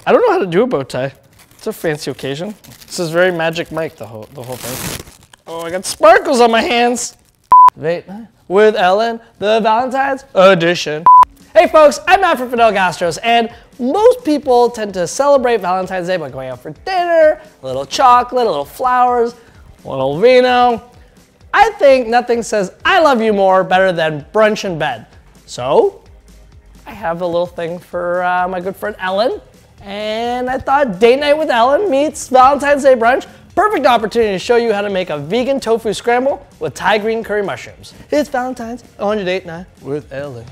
I don't know how to do a bow tie. It's a fancy occasion. This is very Magic Mike, the whole thing. Oh, I got sparkles on my hands. Late night with Ellen, the Valentine's edition. Hey folks, I'm Matt from Fidel Gastro, and most people tend to celebrate Valentine's Day by going out for dinner, a little chocolate, a little flowers, a little vino. I think nothing says I love you more better than brunch in bed. So, I have a little thing for my good friend Ellen. And I thought date night with Ellen meets Valentine's Day brunch. Perfect opportunity to show you how to make a vegan tofu scramble with Thai green curry mushrooms. It's Valentine's on your date night with Ellen.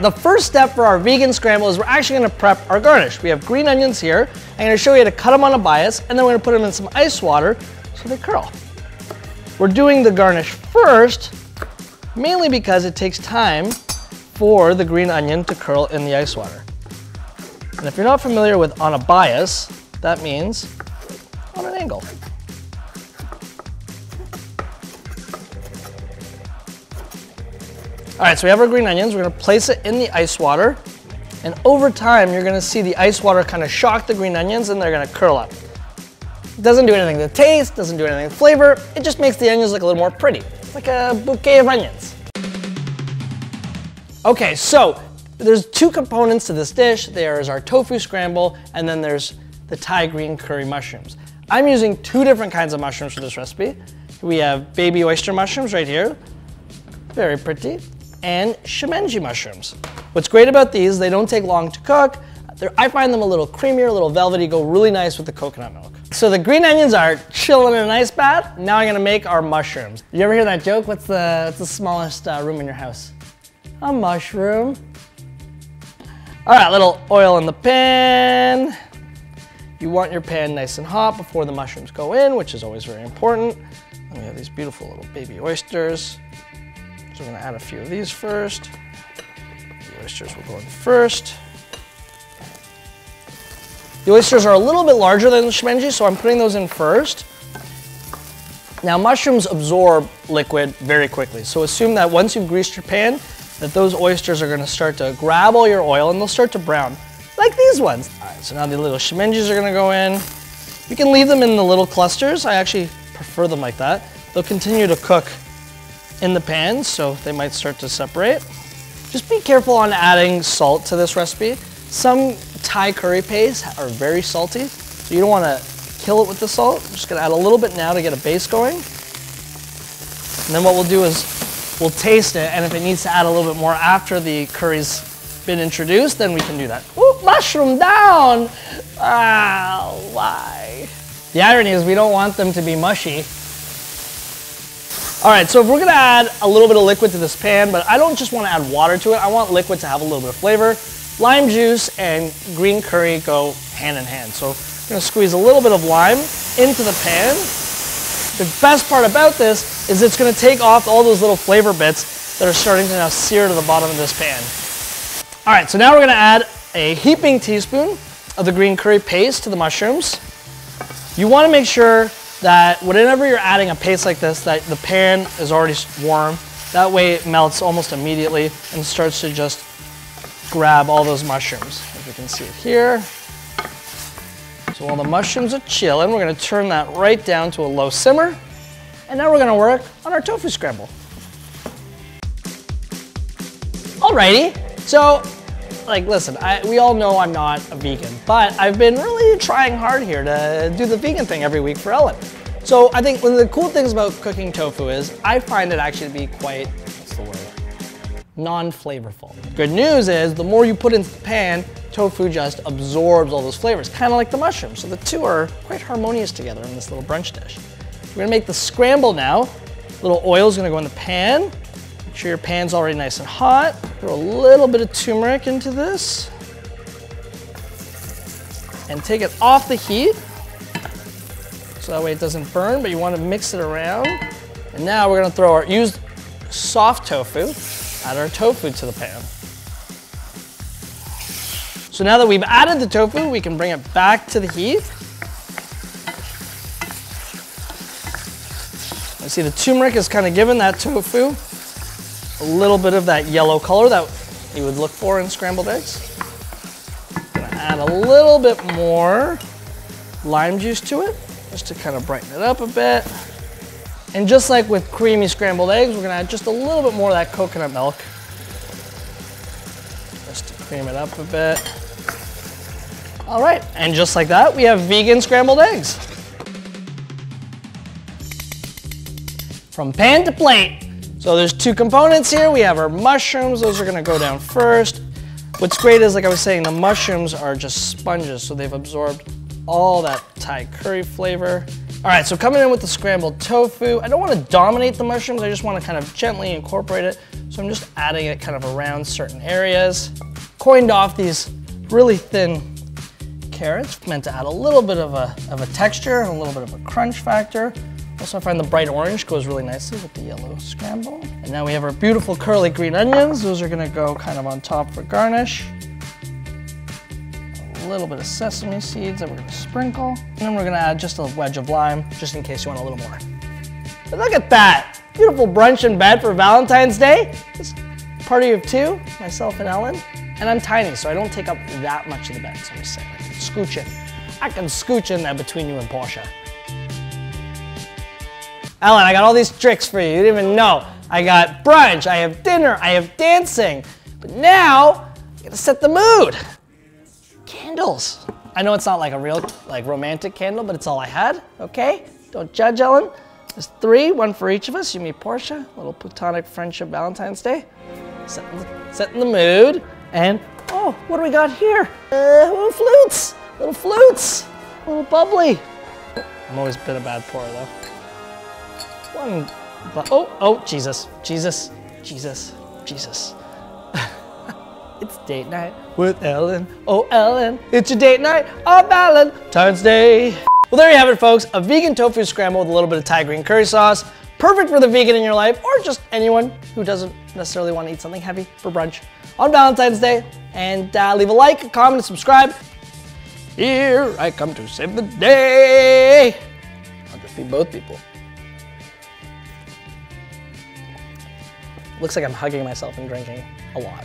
The first step for our vegan scramble is we're actually gonna prep our garnish. We have green onions here. I'm gonna show you how to cut them on a bias, and then we're gonna put them in some ice water so they curl. We're doing the garnish first, mainly because it takes time for the green onion to curl in the ice water. And if you're not familiar with on a bias, that means on an angle. All right, so we have our green onions. We're gonna place it in the ice water, and over time, you're gonna see the ice water kind of shock the green onions and they're gonna curl up. It doesn't do anything to taste, doesn't do anything to flavor, it just makes the onions look a little more pretty. Like a bouquet of onions. Okay, so there's two components to this dish. There's our tofu scramble, and then there's the Thai green curry mushrooms. I'm using two different kinds of mushrooms for this recipe. We have baby oyster mushrooms right here, very pretty, and shimenji mushrooms. What's great about these, they don't take long to cook. I find them a little creamier, a little velvety, go really nice with the coconut milk. So the green onions are chilling in an ice bath. Now I'm gonna make our mushrooms. You ever hear that joke? What's the smallest room in your house? A mushroom. All right, little oil in the pan. You want your pan nice and hot before the mushrooms go in, which is always very important. And we have these beautiful little baby oysters. So we're gonna add a few of these first. The oysters will go in first. The oysters are a little bit larger than the shimenji, so I'm putting those in first. Now mushrooms absorb liquid very quickly, so assume that once you've greased your pan, that those oysters are gonna start to grab all your oil and they'll start to brown, like these ones. All right, so now the little shimenjis are gonna go in. You can leave them in the little clusters. I actually prefer them like that. They'll continue to cook in the pan, so they might start to separate. Just be careful on adding salt to this recipe. Some Thai curry pastes are very salty, so you don't want to kill it with the salt. I'm just going to add a little bit now to get a base going. And then what we'll do is we'll taste it, and if it needs to add a little bit more after the curry's been introduced, then we can do that. Ooh, mushroom down! Ah, why? The irony is we don't want them to be mushy. All right, so if we're gonna add a little bit of liquid to this pan, but I don't just wanna add water to it, I want liquid to have a little bit of flavor. Lime juice and green curry go hand in hand. So we're gonna squeeze a little bit of lime into the pan. The best part about this is it's gonna take off all those little flavor bits that are starting to now sear to the bottom of this pan. All right, so now we're gonna add a heaping teaspoon of the green curry paste to the mushrooms. You wanna make sure that whenever you're adding a paste like this, that the pan is already warm. That way it melts almost immediately and starts to just grab all those mushrooms. As you can see it here. So while the mushrooms are chilling, we're gonna turn that right down to a low simmer. And now we're gonna work on our tofu scramble. Alrighty, so listen, we all know I'm not a vegan, but I've been really trying hard here to do the vegan thing every week for Ellen. So I think one of the cool things about cooking tofu is I find it actually to be quite, what's the word? Non-flavorful. Good news is the more you put into the pan, tofu just absorbs all those flavors, kind of like the mushrooms. So the two are quite harmonious together in this little brunch dish. We're gonna make the scramble now. A little oil is gonna go in the pan. Make sure your pan's already nice and hot. Throw a little bit of turmeric into this. And take it off the heat. So that way it doesn't burn, but you want to mix it around. And now we're going to throw our used soft tofu, add our tofu to the pan. So now that we've added the tofu, we can bring it back to the heat. You see the turmeric is kind of giving that tofu a little bit of that yellow color that you would look for in scrambled eggs. Gonna add a little bit more lime juice to it, just to kind of brighten it up a bit. And just like with creamy scrambled eggs, we're gonna add just a little bit more of that coconut milk, just to cream it up a bit. All right, and just like that, we have vegan scrambled eggs. From pan to plate. So there's two components here. We have our mushrooms. Those are gonna go down first. What's great is, like I was saying, the mushrooms are just sponges, so they've absorbed all that Thai curry flavor. All right, so coming in with the scrambled tofu. I don't wanna dominate the mushrooms. I just wanna kind of gently incorporate it. So I'm just adding it kind of around certain areas. Coined off these really thin carrots, meant to add a little bit of a texture and a little bit of a crunch factor. Also, I find the bright orange goes really nicely with the yellow scramble. And now we have our beautiful curly green onions. Those are gonna go kind of on top for garnish. A little bit of sesame seeds that we're gonna sprinkle. And then we're gonna add just a wedge of lime, just in case you want a little more. But look at that! Beautiful brunch in bed for Valentine's Day. It's a party of two, myself and Ellen. And I'm tiny, so I don't take up that much of the bed, so I'm just saying, I can scooch in. I can scooch in there between you and Portia. Ellen, I got all these tricks for you. You didn't even know. I got brunch, I have dinner, I have dancing. But now, I gotta set the mood. Candles. I know it's not like a real, like romantic candle, but it's all I had, okay? Don't judge, Ellen. There's three, one for each of us. You, me, Portia. A little platonic friendship Valentine's Day. Setting the mood. And, oh, what do we got here? Little flutes. Little flutes. A little bubbly. I'm always been a bad pourer, though. Oh, Jesus, Jesus, Jesus, Jesus. It's date night with Ellen. Oh, Ellen, it's your date night on Valentine's Day. Well, there you have it, folks. A vegan tofu scramble with a little bit of Thai green curry sauce. Perfect for the vegan in your life, or just anyone who doesn't necessarily want to eat something heavy for brunch on Valentine's Day. And leave a like, a comment, and subscribe. Here I come to save the day. I'll just be both people. Looks like I'm hugging myself and drinking a lot.